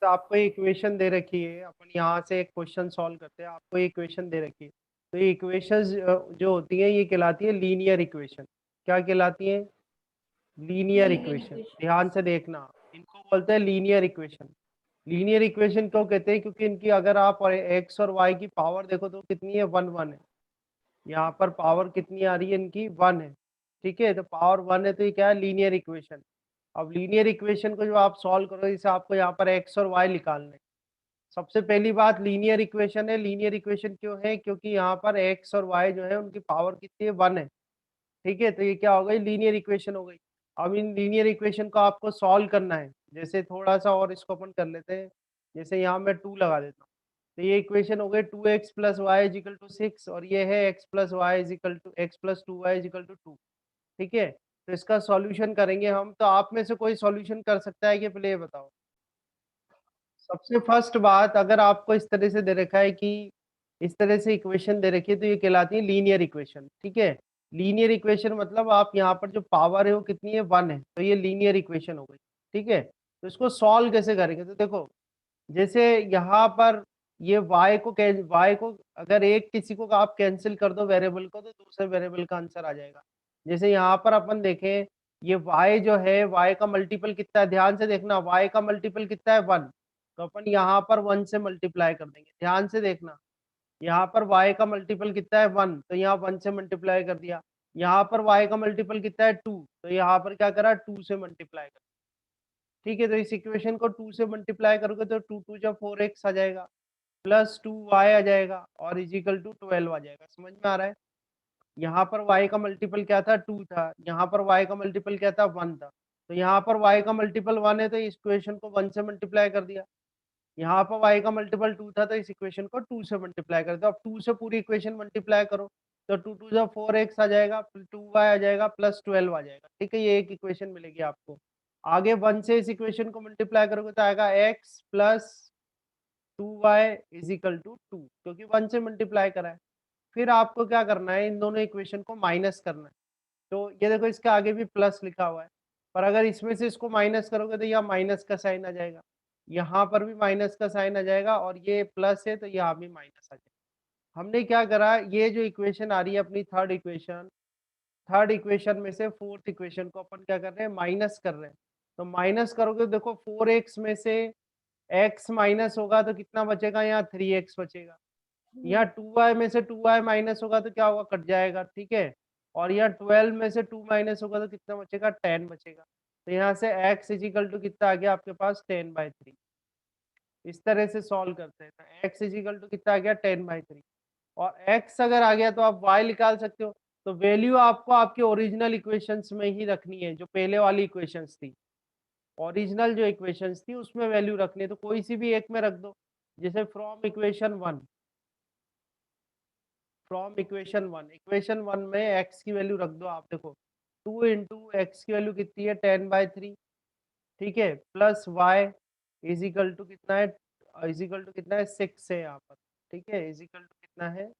तो आपको इक्वेशन दे रखी है, अपन यहाँ से एक क्वेश्चन सॉल्व करते हैं। आपको इक्वेशन दे रखी है, तो ये इक्वेशंस जो होती हैं ये कहलाती है लीनियर इक्वेशन। क्या कहलाती है? Linear linear equation. इक्वेशन। ध्यान से देखना, इनको बोलते हैं लीनियर इक्वेशन। लीनियर इक्वेशन क्यों कहते हैं? क्योंकि इनकी अगर आप एक्स और वाई की पावर देखो तो कितनी है, 1 1 है। यहाँ पर पावर कितनी आ रही है इनकी, 1 है। ठीक है, तो पावर 1 है तो ये क्या है, लीनियर इक्वेशन। अब लीनियर इक्वेशन को जो आप सॉल्व करो, इसे आपको यहाँ पर एक्स और वाई निकालना है। सबसे पहली बात, लीनियर इक्वेशन है। लीनियर इक्वेशन क्यों है? क्योंकि यहाँ पर एक्स और वाई जो है उनकी पावर कितनी है, 1 है। ठीक है, तो ये क्या हो गई, लीनियर इक्वेशन हो गई। अब इन लीनियर इक्वेशन को आपको सॉल्व करना है। जैसे थोड़ा सा और इसको अपन कर लेते हैं। जैसे यहाँ मैं 2 लगा देता हूँ, तो ये इक्वेशन हो गई 2x plus y is equal to 6, और ये है x plus y is equal to x plus 2y is equal to 2। ठीक है, तो इसका सॉल्यूशन करेंगे हम। तो आप में से कोई सॉल्यूशन कर सकता है कि पहले ये बताओ। सबसे फर्स्ट बात, अगर आपको इस तरह से दे रखा है कि इस तरह से इक्वेशन दे रखी है, तो ये कहलाती है लीनियर इक्वेशन। ठीक है, लीनियर इक्वेशन मतलब आप यहाँ पर जो पावर है वो कितनी है, 1 है, तो ये लीनियर इक्वेशन हो गई। ठीक है, तो इसको सॉल्व कैसे करेंगे? तो देखो, जैसे यहाँ पर ये y को अगर एक किसी को आप कैंसिल कर दो वेरिएबल को, तो दूसरे वेरिएबल का आंसर आ जाएगा। जैसे यहाँ पर अपन देखें, ये y जो है, y का मल्टीपल कितना है, ध्यान से देखना, y का मल्टीपल कितना है, 1। तो अपन यहाँ पर 1 से मल्टीप्लाई कर देंगे। ध्यान से देखना, यहाँ पर y का मल्टीपल कितना है, 1, तो यहाँ 1 से मल्टीप्लाई कर दिया। यहाँ पर y का मल्टीपल कितना है, 2, तो यहाँ पर क्या करा, 2 से मल्टीप्लाई कर। ठीक है, तो इस इक्वेशन को 2 से मल्टीप्लाई करोगे तो 2 2 जा 4x आ जाएगा, प्लस 2y आ जाएगा, और इजिकल टू 12 आ जाएगा। समझ में आ रहा है? यहाँ पर y का मल्टीपल क्या था, 2 था। यहाँ पर y का मल्टीपल क्या था, 1 था। तो यहाँ पर y का मल्टीपल 1 है, तो इस इक्वेशन को 1 से मल्टीप्लाई कर दिया। यहाँ पर y का मल्टीपल 2 था, तो इस इक्वेशन को 2 से मल्टीप्लाई कर दो। अब 2 से पूरी इक्वेशन मल्टीप्लाई करो, तो 2 2 जा 4x आ जाएगा, फिर 2y आ जाएगा, प्लस 12 आ जाएगा। ठीक है, ये एक इक्वेशन मिलेगी आपको। आगे 1 से इस इक्वेशन को मल्टीप्लाई करोगे तो आएगा x plus 2y is equal to 2, क्योंकि 1 से मल्टीप्लाई करा है। फिर आपको क्या करना है, इन दोनों इक्वेशन को माइनस करना है। तो ये देखो, इसके आगे भी प्लस लिखा हुआ है, पर अगर इसमें से इसको माइनस करोगे तो यहाँ माइनस का साइन आ जाएगा, यहाँ पर भी माइनस का साइन आ जाएगा, और ये प्लस है तो यहाँ भी माइनस आ जाएगा। हमने क्या करा, ये जो इक्वेशन आ रही है अपनी थर्ड इक्वेशन में से फोर्थ इक्वेशन को अपन क्या कर रहे हैं, माइनस कर रहे हैं। तो माइनस करोगे, देखो 4x में से x माइनस होगा तो कितना बचेगा, यहाँ 3x बचेगा। यहाँ 2y में से 2y माइनस होगा तो क्या होगा, कट जाएगा। ठीक है, और यहाँ 12 में से 2 माइनस होगा तो कितना बचेगा, 10 बचेगा। तो यहाँ से x इजिकल टू कितना आ गया आपके पास, 10/3। इस तरह से सॉल्व करते हैं, तो x इजिकल टू कितना आ गया, 10/3। और x अगर आ गया तो आप y निकाल सकते हो। तो वैल्यू आपको आपके ओरिजिनल इक्वेशंस में ही रखनी है, जो पहले वाली इक्वेशंस थी। ओरिजिनल जो इक्वेशंस थी उसमें वैल्यू रखनी है, तो कोई सी भी एक में रख दो। जैसे फ्रॉम इक्वेशन 1 में x की वैल्यू रख दो। आप देखो 2 इंटू एक्स की वैल्यू कितनी है, 10/3। ठीक है, प्लस y इजिकल टू कितना है, 6 है यहाँ पर। ठीक है, इजिकल टू कितना है,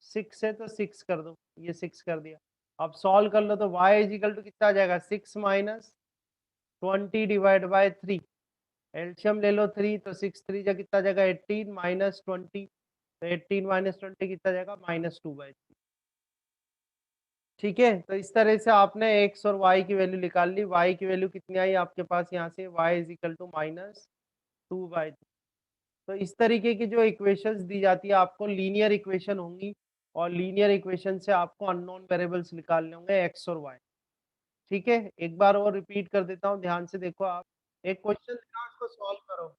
6 है, तो 6 कर दो, ये 6 कर दिया। अब सॉल्व कर लो, तो y इजिकल टू कितना आ जाएगा, 6 माइनस 20 डिवाइड बाय 3। एल्शियम ले लो 3, तो 6 3 जा कितना जाएगा, 18 माइनस 20, तो 18 माइनस 20 कितना जाएगा, -2/3। ठीक है, तो इस तरह से आपने x और y की वैल्यू निकाल ली। y की वैल्यू कितनी आई आपके पास, यहाँ से y इज इक्वल टू -2/3। तो इस तरीके की जो इक्वेशंस दी जाती है आपको, लीनियर इक्वेशन होंगी, और लीनियर इक्वेशन से आपको अननोन वेरिएबल्स निकालने होंगे x और y। ठीक है, एक बार और रिपीट कर देता हूँ, ध्यान से देखो आप। एक क्वेश्चन दिया, उसको सॉल्व करो।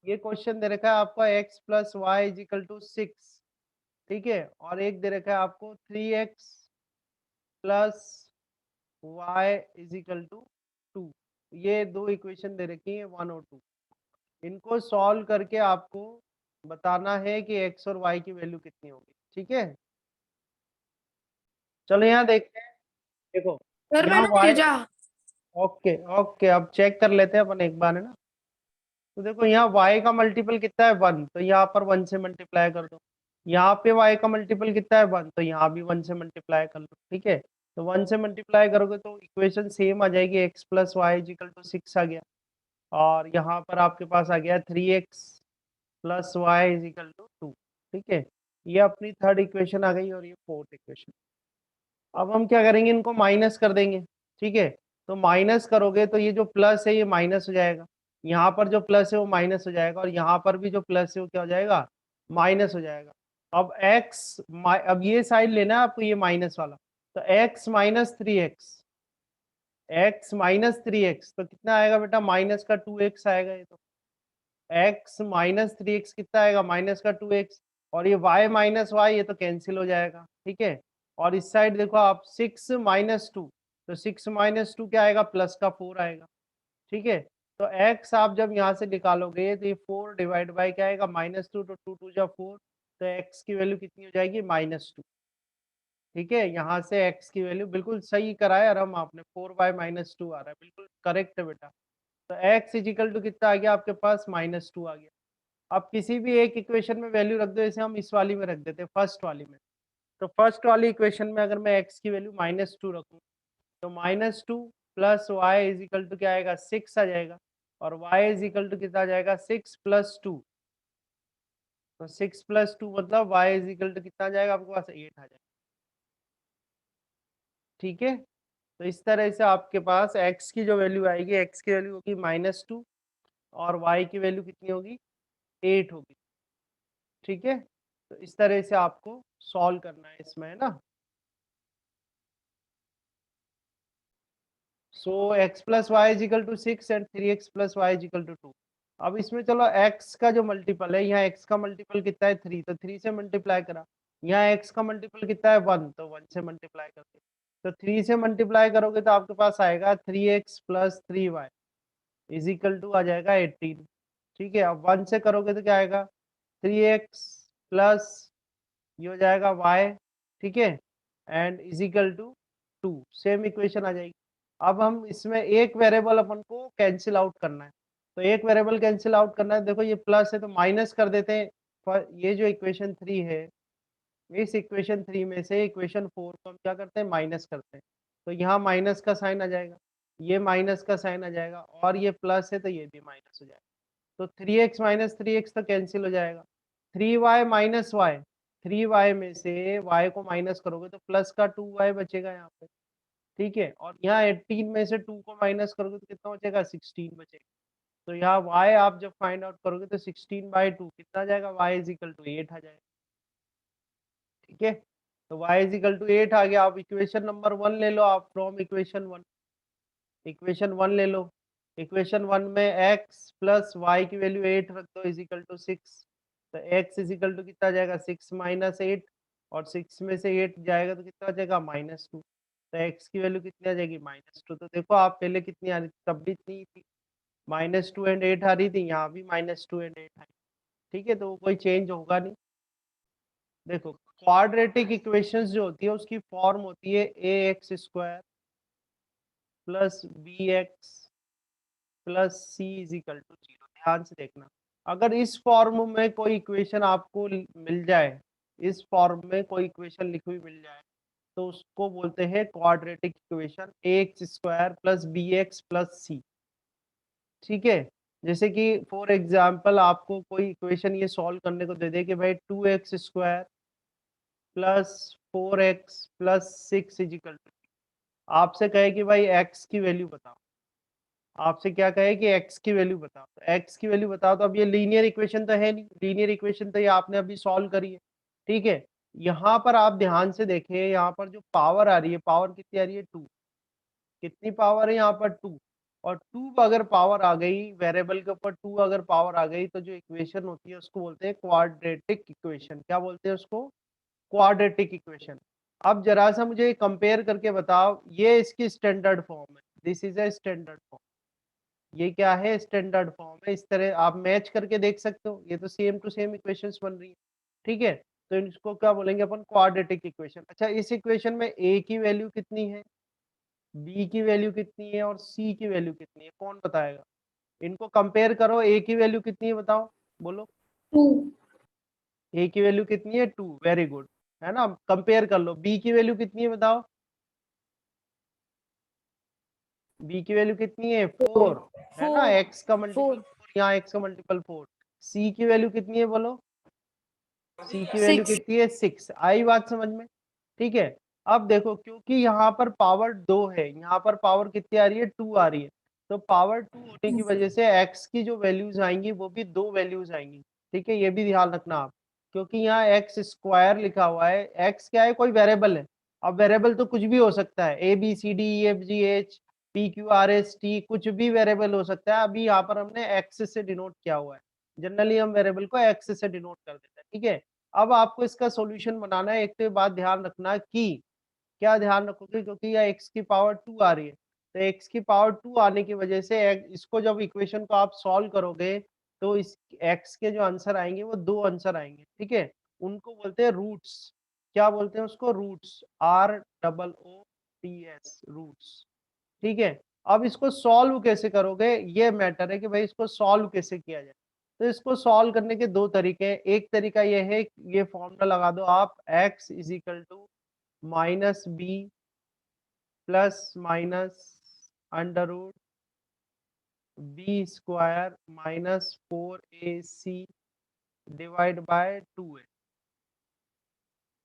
ये क्वेश्चन दे रखा है आपका x plus y is equal to 6। ठीक है, और एक दे रखा है आपको 3x plus y is equal to 2। ये दो इक्वेशन दे रखी है, 1 और 2। इनको सॉल्व करके आपको बताना है कि x और y की वैल्यू कितनी होगी। ठीक है, चलो यहाँ देखते हैं। देखो सर यहाँ मैंने y, भेजा। ओके ओके, अब चेक कर लेते हैं अपन एक बार, है ना। तो देखो यहाँ y का मल्टीपल कितना है, 1, तो यहाँ पर 1 से मल्टीप्लाई कर दो। यहाँ पे y का मल्टीपल कितना है, 1, तो यहाँ भी 1 से मल्टीप्लाई कर लो। ठीक है, तो 1 से मल्टीप्लाई करोगे तो इक्वेशन सेम आ जाएगी, x plus y is equal to 6 आ गया। और यहाँ पर आपके पास आ गया 3x plus y is equal to 2। ठीक है, ये अपनी थर्ड इक्वेशन आ गई और ये फोर्थ इक्वेशन। अब हम क्या करेंगे, इनको माइनस कर देंगे। ठीक है, तो माइनस करोगे तो ये जो प्लस है ये माइनस हो जाएगा, यहाँ पर जो प्लस है वो माइनस हो जाएगा, और यहाँ पर भी जो प्लस है वो क्या हो जाएगा, माइनस हो जाएगा। अब x, अब ये साइड लेना है आपको, ये माइनस वाला, तो x minus 3x, x minus 3x तो कितना आएगा बेटा, माइनस का 2x आएगा। ये तो x माइनस 3x कितना आएगा, माइनस का 2x, और ये y माइनस वाई ये तो कैंसिल हो जाएगा। ठीक है, और इस साइड देखो आप 6 माइनस 2, तो 6 माइनस 2 क्या आएगा, प्लस का 4 आएगा। ठीक है, तो x आप जब यहाँ से निकालोगे तो ये 4 डिवाइड बाई क्या आएगा, माइनस 2, तो 2 2 जा 4, तो x की वैल्यू कितनी हो जाएगी, -2। ठीक है, यहाँ से x की वैल्यू बिल्कुल सही कराया आराम आपने, 4/-2 आ रहा है, बिल्कुल करेक्ट है बेटा। तो x इज इक्वल टू कितना आ गया आपके पास, -2 आ गया। अब किसी भी एक इक्वेशन में वैल्यू रख दो, जैसे हम इस वाली में रख देते हैं, फर्स्ट वाली में। तो फर्स्ट वाली इक्वेशन में अगर मैं x की वैल्यू -2 रखूँ, तो -2 plus y is equal to क्या आएगा, 6 आ जाएगा, और y इज इक्वल टू कितना आ जाएगा, 6 प्लस 2, तो 6 प्लस 2 मतलब y इज इक्वल टू कितना आ जाएगा आपके पास, 8 आ जाएगा। ठीक है, तो इस तरह से आपके पास x की जो वैल्यू आएगी, x की वैल्यू होगी -2, और y की वैल्यू कितनी होगी, 8 होगी। ठीक है, तो इस तरह से आपको सॉल्व करना है इसमें, है ना। So x plus y is equal to 6 and 3x plus y is equal to 2। अब इसमें चलो x का जो मल्टीपल है, यहाँ x का मल्टीपल कितना है, 3, तो 3 से मल्टीप्लाई करा। यहाँ x का मल्टीपल कितना है, 1, तो 1 से मल्टीप्लाई करके, तो 3 से मल्टीप्लाई करोगे तो आपके पास आएगा 3x plus 3y is equal to आ जाएगा 18। ठीक है, अब 1 से करोगे तो क्या आएगा, 3x प्लस ये हो जाएगा y। ठीक है, and is equal to 2, same equation आ जाएगी। अब हम इसमें एक वेरिएबल अपन को कैंसिल आउट करना है, तो एक वेरिएबल कैंसिल आउट करना है। देखो ये प्लस है तो माइनस कर देते हैं, पर ये जो इक्वेशन 3 है, इस इक्वेशन 3 में से इक्वेशन 4 को हम क्या करते हैं, माइनस करते हैं, तो यहाँ माइनस का साइन आ जाएगा, ये माइनस का साइन आ जाएगा, और ये प्लस है तो ये भी माइनस हो जाएगा। तो 3x माइनस 3x तो कैंसिल हो जाएगा, 3y माइनस वाई, 3y में से y को माइनस करोगे तो प्लस का 2y बचेगा यहाँ पे। ठीक है, और यहाँ 18 में से 2 को माइनस करोगे तो कितना बचेगा, 16 बचेगा। तो यहाँ y आप जब फाइंड आउट करोगे तो 16/2 कितना आ जाएगा, y इज इक्वल टू 8 आ जाएगा। ठीक है, तो y इज इक्वल टू 8 आ गया। आप इक्वेशन नंबर 1 ले लो, आप फ्रॉम इक्वेशन 1, इक्वेशन 1 ले लो। इक्वेशन 1 में x प्लस वाई की वैल्यू 8 रख दो इज इक्वल टू 6, तो x इज इक्वल टू कितना जाएगा, 6 माइनस 8, और 6 में से 8 जाएगा तो कितना जाएगा, -2, तो x की वैल्यू कितनी आ जाएगी, -2। तो देखो आप पहले कितनी आ रही थी, तब भी इतनी थी, -2 एंड 8 आ रही थी, यहाँ भी -2 एंड 8 आई। ठीक है, तो कोई चेंज होगा नहीं। देखो क्वाड्रेटिक इक्वेशंस जो होती है उसकी फॉर्म होती है ax² plus bx plus c is equal to 0। ध्यान से देखना, अगर इस फॉर्म में कोई इक्वेशन आपको मिल जाए, इस फॉर्म में कोई इक्वेशन लिखी हुई मिल जाए, तो उसको बोलते हैं quadratic equation, ax² plus bx plus C. ठीक है, जैसे कि फॉर एग्जांपल आपको कोई इक्वेशन ये सॉल्व करने को दे दे कि भाई 2x² plus 4x plus 6 is equal to, आपसे कहे कि भाई x की वैल्यू बताओ, आपसे क्या कहे कि x की वैल्यू बताओ, तो x की वैल्यू बताओ, तो अब ये लीनियर इक्वेशन तो है नहीं, लीनियर इक्वेशन तो ये आपने अभी सॉल्व करी है। ठीक है, यहाँ पर आप ध्यान से देखें, यहाँ पर जो पावर आ रही है, पावर कितनी आ रही है, 2। कितनी पावर है यहाँ पर, 2, और 2 अगर पावर आ गई वेरिएबल के ऊपर, 2 अगर पावर आ गई तो जो इक्वेशन होती है उसको बोलते हैं क्वाड्रेटिक इक्वेशन। क्या बोलते हैं उसको, क्वाड्रेटिक इक्वेशन। अब जरा सा मुझे कंपेयर करके बताओ, ये इसकी स्टैंडर्ड फॉर्म है, this is a standard form, ये क्या है, स्टैंडर्ड फॉर्म है। इस तरह आप मैच करके देख सकते हो, ये तो सेम टू सेम इक्वेशंस बन रही है। ठीक है, तो इसको क्या बोलेंगे अपन, क्वाड्रेटिक इक्वेशन। अच्छा, इस इक्वेशन में a की वैल्यू कितनी है, b की वैल्यू कितनी है, और c की वैल्यू कितनी है, कौन बताएगा। इनको कंपेयर करो, a की वैल्यू कितनी है बताओ, बोलो। 2। a की वैल्यू कितनी है, 2, वेरी गुड, है ना। कंपेयर कर लो, b की वैल्यू कितनी है बताओ, बी की वैल्यू कितनी है 4 है ना, x का मल्टीपल 4, यहाँ x का मल्टीपल 4। c की वैल्यू कितनी है बोलो, c की वैल्यू 6। कितनी है 6। आई बात समझ में, ठीक है। अब देखो क्योंकि यहाँ पर पावर 2 है, यहाँ पर पावर कितनी आ रही है 2 आ रही है, तो पावर 2 होने की वजह से x की जो वैल्यूज आएंगी वो भी 2 वैल्यूज आएंगी, ठीक है। ये भी ध्यान रखना आप, क्योंकि यहाँ एक्स स्क्वायर लिखा हुआ है, x क्या है कोई वेरिएबल है। अब वेरिएबल तो कुछ भी हो सकता है, A B C D E F G H P Q R S T, कुछ भी वेरिएबल हो सकता है। अभी यहाँ पर हमने एक्स से डिनोट किया हुआ है, जनरली हम वेरिएबल को एक्स से डिनोट कर देते हैं, ठीक है। अब आपको इसका सॉल्यूशन बनाना है। एक तो बात ध्यान रखना कि क्या ध्यान रखोगे, क्योंकि यह x की पावर 2 आ रही है, तो x की पावर 2 आने की वजह से इसको जब इक्वेशन को आप सॉल्व करोगे तो इस x के जो आंसर आएंगे वो 2 आंसर आएंगे, ठीक है। उनको बोलते हैं रूट्स। क्या बोलते हैं उसको, रूट्स, ROOTS, रूट्स, ठीक है। अब इसको सॉल्व कैसे करोगे ये मैटर है कि भाई इसको सॉल्व कैसे किया जाए। तो इसको सॉल्व करने के दो तरीके हैं। एक तरीका ये है, ये फॉर्मूला लगा दो आप, x is equal to minus b plus minus under root b square minus 4ac divide by 2a,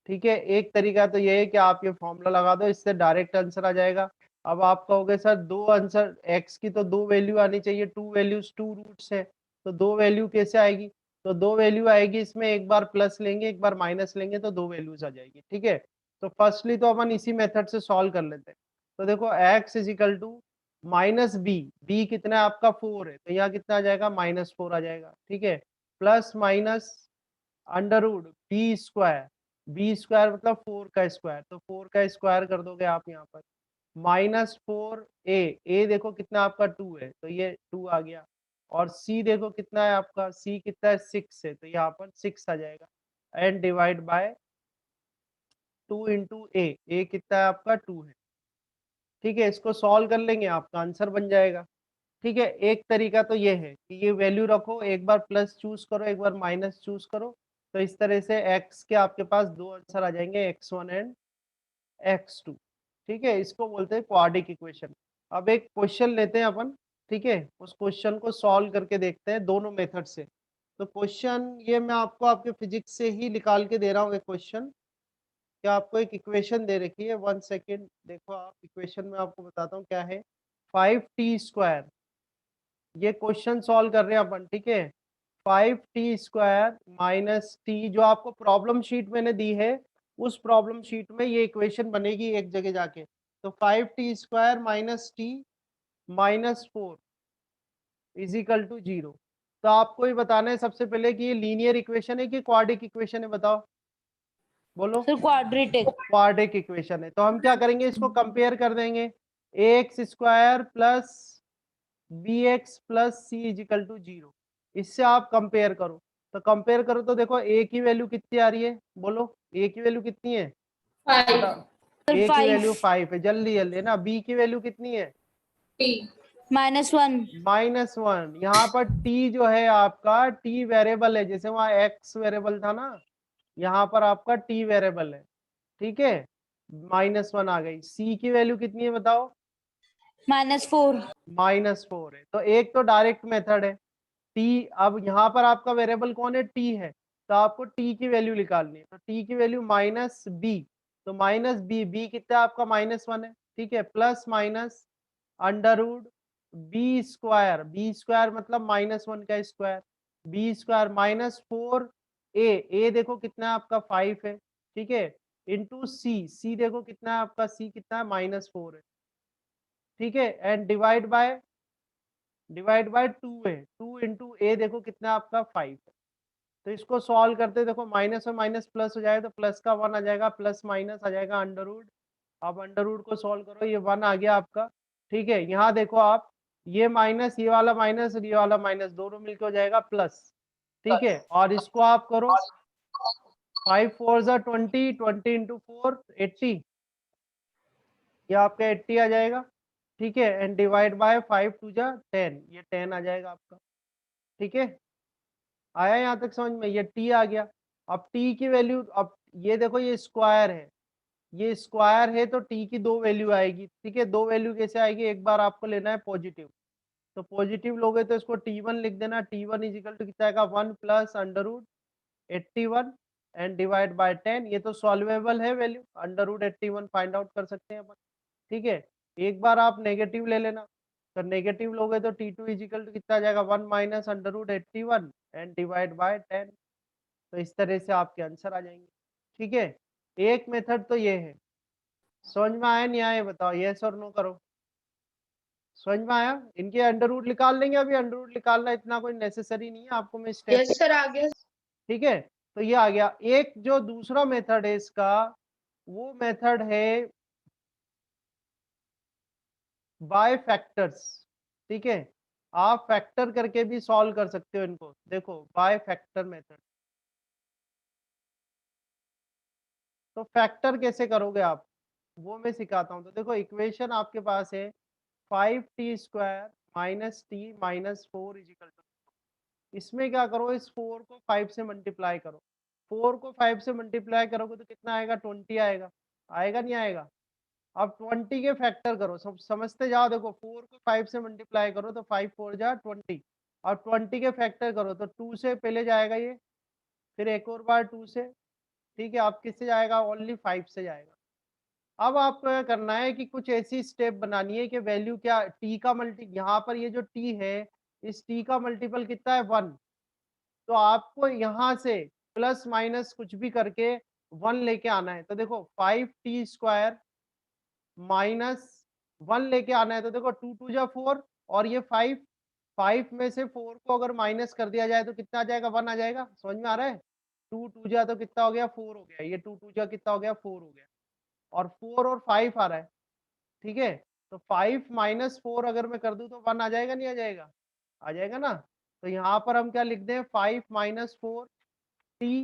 ठीक है। एक तरीका तो ये है कि आप ये फॉर्मूला लगा दो, इससे डायरेक्ट आंसर आ जाएगा। अब आप कहोगे सर दो आंसर, x की तो दो वैल्यू आनी चाहिए, टू वैल्यूज टू रूट्स है, तो दो वैल्यू कैसे आएगी। तो दो वैल्यू आएगी, इसमें एक बार प्लस लेंगे एक बार माइनस लेंगे तो दो वैल्यूज आ जाएगी, ठीक है। तो फर्स्टली तो अपन इसी मेथड से सॉल्व कर लेते हैं। तो देखो x is equal to minus b कितना है आपका 4 है, तो यहाँ कितना आ जाएगा -4 आ जाएगा, ठीक है। Plus minus under root b square मतलब 4 का स्क्वायर, तो 4 का स्क्वायर कर दोगे आप यहाँ पर, -4a देखो कितना आपका 2 है, तो ये 2 आ गया। और c देखो कितना है आपका, c कितना है 6 है, तो यहाँ पर 6 आ जाएगा। एंड डिवाइड बाय 2 इंटू ए कितना है आपका 2 है, ठीक है। इसको सॉल्व कर लेंगे आपका आंसर बन जाएगा, ठीक है। एक तरीका तो ये है कि ये वैल्यू रखो, एक बार प्लस चूज करो एक बार माइनस चूज करो, तो इस तरह से x के आपके पास दो आंसर आ जाएंगे, x1 एंड x2, ठीक है। इसको बोलते हैं क्वाड्रिक इक्वेशन। अब एक क्वेश्चन लेते हैं अपन, ठीक है, उस क्वेश्चन को सॉल्व करके देखते हैं दोनों मेथड से। तो क्वेश्चन ये मैं आपको आपके फिजिक्स से ही निकाल के दे रहा हूँ एक क्वेश्चन। क्या आपको एक इक्वेशन दे रखी है, 1 सेकेंड देखो आप, इक्वेशन में आपको बताता हूँ क्या है। 5t², ये क्वेश्चन सॉल्व कर रहे हैं अपन, ठीक है। 5t² माइनस टी, जो आपको प्रॉब्लम शीट मैंने दी है उस प्रॉब्लम शीट में ये इक्वेशन बनेगी एक जगह जाके। तो 5t² minus t minus 4 is equal to 0। तो आपको ये बताना है सबसे पहले कि ये लीनियर इक्वेशन है कि क्वाड्रिक इक्वेशन है, बताओ बोलो। Sir quadratic. क्वाड्रिक इक्वेशन है, तो हम क्या करेंगे, इसको कंपेयर कर देंगे। ax² plus bx plus c is equal to 0, इससे आप कंपेयर करो। तो कंपेयर करो तो देखो a की वैल्यू कितनी आ रही है, बोलो a की वैल्यू कितनी है, 5। बता। सर a की 5 वैल्यू 5 है, जल्दी जल्दी है ना। b की वैल्यू कितनी है -1। -1। यहाँ पर t जो है आपका t वेरिएबल है, जैसे वहाँ x वेरिएबल था ना, यहाँ पर आपका t वेरिएबल है, ठीक है। -1 आ गई। c की वैल्यू कितनी है बताओ, -4। -4 है। तो एक तो डायरेक्ट मेथड है टी, अब यहाँ पर आपका वेरिएबल कौन है, टी है, तो आपको टी की वैल्यू निकालनी है। तो टी की वैल्यू माइनस बी, तो माइनस बी कितना है आपका -1 है, ठीक है। Plus minus under root b square मतलब -1 का स्क्वायर, बी स्क्वायर -4 ए देखो कितना है आपका 5 है, ठीक है। इंटू सी देखो कितना है आपका, सी कितना है -4 है, ठीक है। एंड डिवाइड बाय 2 है, 2 इंटू ए देखो कितना आपका 5 है। तो इसको सॉल्व करते देखो, माइनस और माइनस प्लस हो जाएगा, तो प्लस का 1 आ जाएगा, प्लस माइनस आ जाएगा अंडर रूट। अब अंडर रूट को सॉल्व करो, ये 1 आ गया आपका, ठीक है। यहाँ देखो आप, ये माइनस ये वाला माइनस और ये वाला माइनस दोनों मिलकर हो जाएगा प्लस, ठीक है। और इसको आप करो, 5 4 जा 20, 20 इंटू 4 80, ये आपका 80 आ जाएगा, ठीक है। एंड डिवाइड बाय 5 2 जा 10, ये 10 आ जाएगा आपका, ठीक है। आया यहाँ तक समझ में, ये t आ गया। अब t की वैल्यू, अब ये देखो ये स्क्वायर है, ये स्क्वायर है तो टी की 2 वैल्यू आएगी, ठीक है। 2 वैल्यू कैसे आएगी, एक बार आपको लेना है पॉजिटिव, तो पॉजिटिव लोगे तो इसको T1 लिख देना। T1 इज इक्वल टू कितना आएगा, 1 plus under root 81 and divide by 10। ये तो सॉल्वेबल है value, under root 81 find out कर सकते हैं अपन, ठीक है। एक बार आप नेगेटिव ले लेना, तो नेगेटिव लोगे तो T2 इज इक्वल टू कितना आ जाएगा, 1 minus under root 81 and divide by 10। तो इस तरह से आपके आंसर आ जाएंगे, ठीक है। एक मेथड तो ये है, समझ में आया नहीं आया बताओ, यस और नो करो। समझ में आया, इनके अंडर रूट निकाल लेंगे, अभी अंडर रूट निकालना इतना कोई नेसेसरी नहीं है, आपको मैं स्टेप यस सर आ गया। ठीक है। तो ये आ गया। एक जो दूसरा मेथड है इसका, वो मेथड है बाय फैक्टर्स, ठीक है। आप फैक्टर करके भी सॉल्व कर सकते हो इनको, देखो बाय फैक्टर मेथड। तो फैक्टर कैसे करोगे आप, वो मैं सिखाता हूँ। तो देखो इक्वेशन आपके पास है 5t square minus t minus 4 is equal to, इसमें क्या करो, इस 4 को 5 से मल्टीप्लाई करो। 4 को 5 से मल्टीप्लाई करोगे तो कितना आएगा, 20 आएगा, आएगा नहीं आएगा। अब 20 के फैक्टर करो, सब समझते जाओ। देखो 4 को 5 से मल्टीप्लाई करो तो 5 4 जा 20, और 20 के फैक्टर करो तो 2 से पहले जाएगा ये, फिर एक और बार 2 से, ठीक है। आप किससे जाएगा, ओनली 5 से जाएगा। अब आपको क्या करना है कि कुछ ऐसी स्टेप बनानी है कि वैल्यू क्या, टी का मल्टी, यहाँ पर ये जो टी है, इस टी का मल्टीपल कितना है, 1। तो आपको यहाँ से प्लस माइनस कुछ भी करके 1 लेके आना है। तो देखो 5t स्क्वायर माइनस 1 लेके आना है, तो देखो 2 2 जा 4 और ये 5, 5 में से 4 को अगर माइनस कर दिया जाए तो कितना आ जाएगा, 1 आ जाएगा। समझ में आ रहा है, 2 2 जा तो कितना हो गया, 4 हो गया, ये 2 2 जा कितना हो गया, 4 हो गया, और 4 और 5 आ रहा है, ठीक है। तो 5 माइनस 4 अगर मैं कर दूं तो 1 आ जाएगा नहीं आ जाएगा, आ जाएगा ना। तो यहाँ पर हम क्या लिख दें, 5 minus 4 t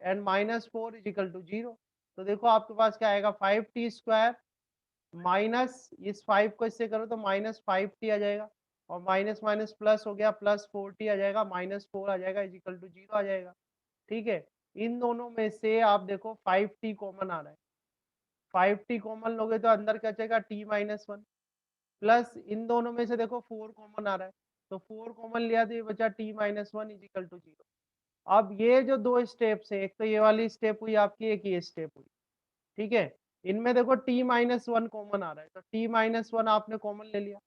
and minus 4 is equal to 0। तो देखो आपके पास क्या आएगा, 5t स्क्वायर माइनस इस 5 को इससे करो तो माइनस 5t आ जाएगा, और माइनस माइनस प्लस हो गया, प्लस 4t आ जाएगा, माइनस 4 आ जाएगा, इज इक्वल टू 0 आ जाएगा, ठीक है। इन दोनों में से आप देखो 5t कॉमन आ रहा है, 5t कॉमन लोगे तो अंदर क्या जाएगा, t माइनस 1, प्लस इन दोनों में से देखो 4 कॉमन आ रहा है, तो 4 कॉमन लिया तो ये बचा t minus 1 is equal to 0। अब ये जो दो स्टेप्स है, एक तो ये वाली स्टेप हुई आपकी, एक ये स्टेप हुई, ठीक है। इनमें देखो t माइनस 1 कॉमन आ रहा है, तो t माइनस 1 आपने कॉमन ले लिया,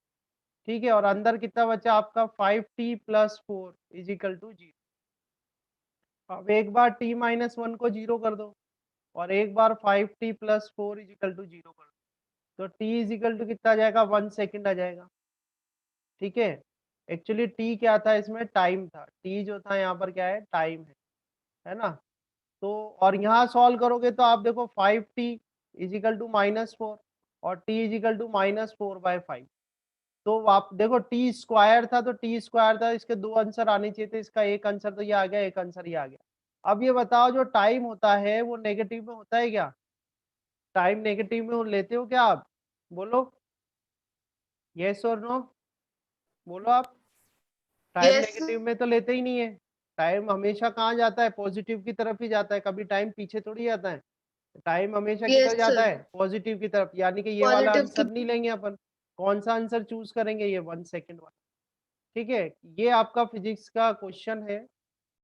ठीक है। और अंदर कितना बचा आपका, 5t plus 4 is equal to 0। अब एक बार t माइनस 1 को 0 कर दो, और एक बार 5t plus 4 is equal to 0 कर दो, तो t इज इक्वल टू कितना आ जाएगा, 1 सेकेंड आ जाएगा, ठीक है। एक्चुअली t क्या था इसमें, टाइम था, t जो था यहाँ पर क्या है, टाइम है ना। तो और यहाँ सॉल्व करोगे तो आप देखो 5t is equal to minus 4 और t is equal to minus 4/5। तो आप देखो t स्क्वायर था, तो t स्क्वायर था, इसके दो आंसर आने चाहिए थे, इसका एक आंसर तो ये आ गया, एक आंसर ये आ गया। अब ये बताओ जो टाइम होता है वो नेगेटिव में होता है क्या, टाइम नेगेटिव में लेते हो क्या आप, बोलो यस और नो, बोलो आप। टाइम यस नेगेटिव में तो लेते ही नहीं है, टाइम हमेशा कहाँ जाता है, पॉजिटिव की तरफ ही जाता है, कभी टाइम पीछे थोड़ी जाता है। टाइम हमेशा किधर यस जाता सर है, पॉजिटिव की तरफ, यानी कि ये वाला पॉजिटिव आंसर की। नहीं लेंगे अपन। कौन सा आंसर चूज करेंगे, ये 1 सेकेंड वाला, ठीक है। ये आपका फिजिक्स का क्वेश्चन है।